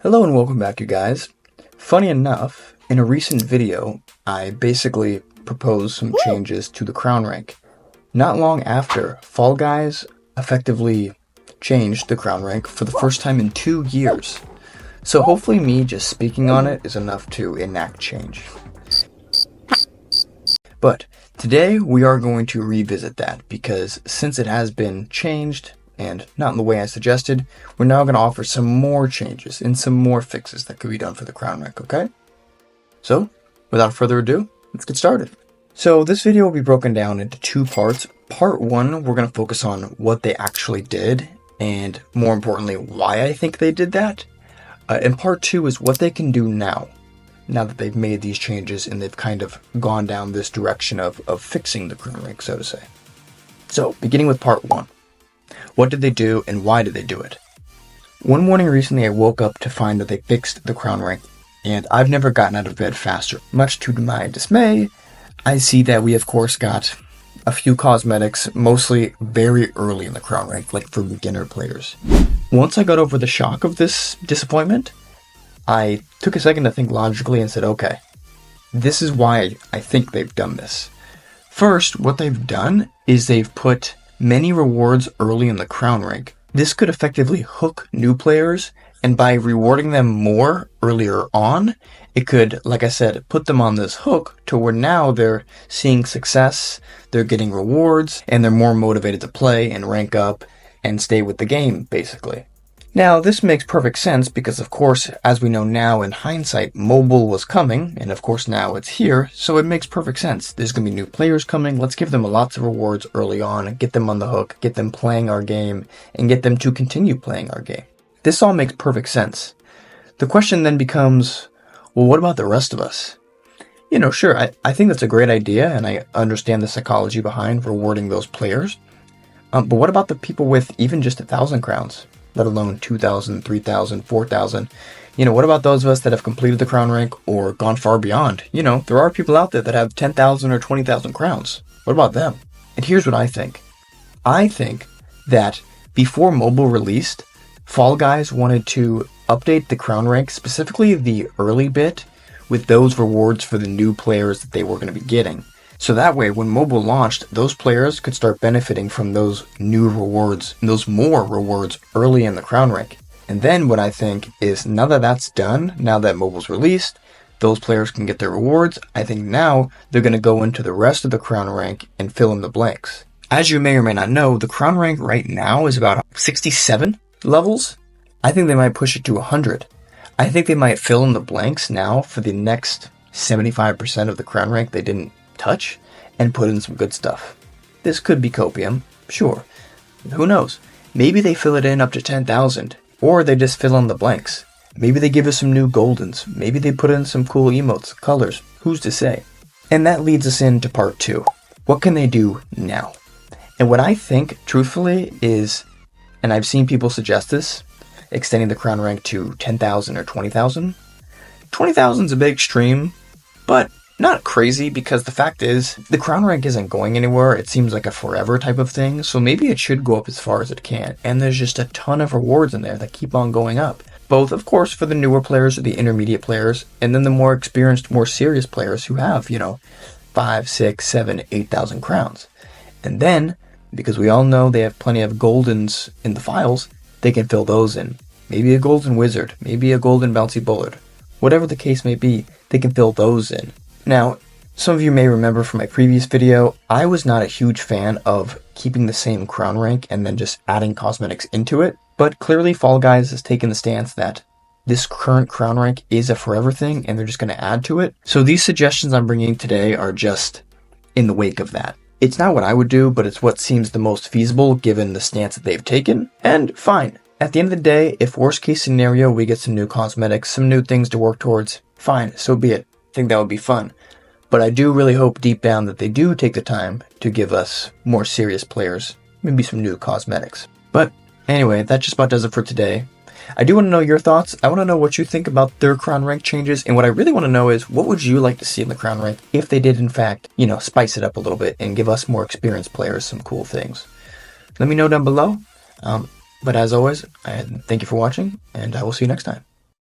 Hello and welcome back, you guys. Funny enough, in a recent video, I basically proposed some changes to the crown rank. Not long after, Fall Guys effectively changed the crown rank for the first time in 2 years. So hopefully me just speaking on it is enough to enact change. But today we are going to revisit that because since it has been changed, and not in the way I suggested, we're now going to offer some more changes and some more fixes that could be done for the crown rank, okay? So, without further ado, let's get started. So this video will be broken down into 2 parts. Part 1, we're going to focus on what they actually did, and more importantly, why I think they did that. And part 2 is what they can do now that they've made these changes and they've kind of gone down this direction of fixing the crown rank, so to say. So, beginning with part 1. What did they do and why did they do it? One morning recently I woke up to find that they fixed the crown rank, and I've never gotten out of bed faster. Much to my dismay, I see that we of course got a few cosmetics, mostly very early in the crown rank, like for beginner players. Once I got over the shock of this disappointment, I took a second to think logically and said, okay, this is why I think they've done this. First, what they've done is they've put many rewards early in the crown rank. This could effectively hook new players, and by rewarding them more earlier on, it could, like I said, put them on this hook to where now they're seeing success, they're getting rewards, and they're more motivated to play and rank up and stay with the game, basically. Now, this makes perfect sense because, of course, as we know now in hindsight, mobile was coming, and of course now it's here, so it makes perfect sense. There's going to be new players coming, let's give them lots of rewards early on, get them on the hook, get them playing our game, and get them to continue playing our game. This all makes perfect sense. The question then becomes, well, what about the rest of us? You know, sure, I think that's a great idea, and I understand the psychology behind rewarding those players, but what about the people with even just 1,000 crowns? Let alone 2,000, 3,000, 4,000. You know, what about those of us that have completed the crown rank or gone far beyond? You know, there are people out there that have 10,000 or 20,000 crowns. What about them? And here's what I think. I think that before mobile released, Fall Guys wanted to update the crown rank, specifically the early bit, with those rewards for the new players that they were going to be getting. So that way, when mobile launched, those players could start benefiting from those new rewards, those more rewards early in the crown rank. And then what I think is, now that that's done, now that mobile's released, those players can get their rewards, I think now they're going to go into the rest of the crown rank and fill in the blanks. As you may or may not know, the crown rank right now is about 67 levels. I think they might push it to 100. I think they might fill in the blanks now for the next 75% of the crown rank they didn't touch and put in some good stuff. This could be copium, sure. Who knows? Maybe they fill it in up to 10,000, or they just fill in the blanks. Maybe they give us some new goldens. Maybe they put in some cool emotes, colors. Who's to say? And that leads us into part 2. What can they do now? And what I think, truthfully, is, and I've seen people suggest this, extending the crown rank to 10,000 or 20,000. 20,000 is a bit extreme, but not crazy, because the fact is, the crown rank isn't going anywhere. It seems like a forever type of thing, so maybe it should go up as far as it can. And there's just a ton of rewards in there that keep on going up. Both, of course, for the newer players or the intermediate players, and then the more experienced, more serious players who have, 5, 6, 7, 8,000 crowns. And then, because we all know they have plenty of goldens in the files, they can fill those in. Maybe a golden wizard, maybe a golden bouncy bullard. Whatever the case may be, they can fill those in. Now, some of you may remember from my previous video, I was not a huge fan of keeping the same crown rank and then just adding cosmetics into it, but clearly Fall Guys has taken the stance that this current crown rank is a forever thing and they're just going to add to it. So these suggestions I'm bringing today are just in the wake of that. It's not what I would do, but it's what seems the most feasible given the stance that they've taken, and fine. At the end of the day, if worst case scenario we get some new cosmetics, some new things to work towards, fine, so be it. I think that would be fun. But I do really hope deep down that they do take the time to give us more serious players, maybe some new cosmetics. But anyway, that just about does it for today. I do want to know your thoughts. I want to know what you think about their crown rank changes, and what I really want to know is, what would you like to see in the crown rank if they did in fact, spice it up a little bit and give us more experienced players some cool things. Let me know down below. But as always, I thank you for watching, and I will see you next time.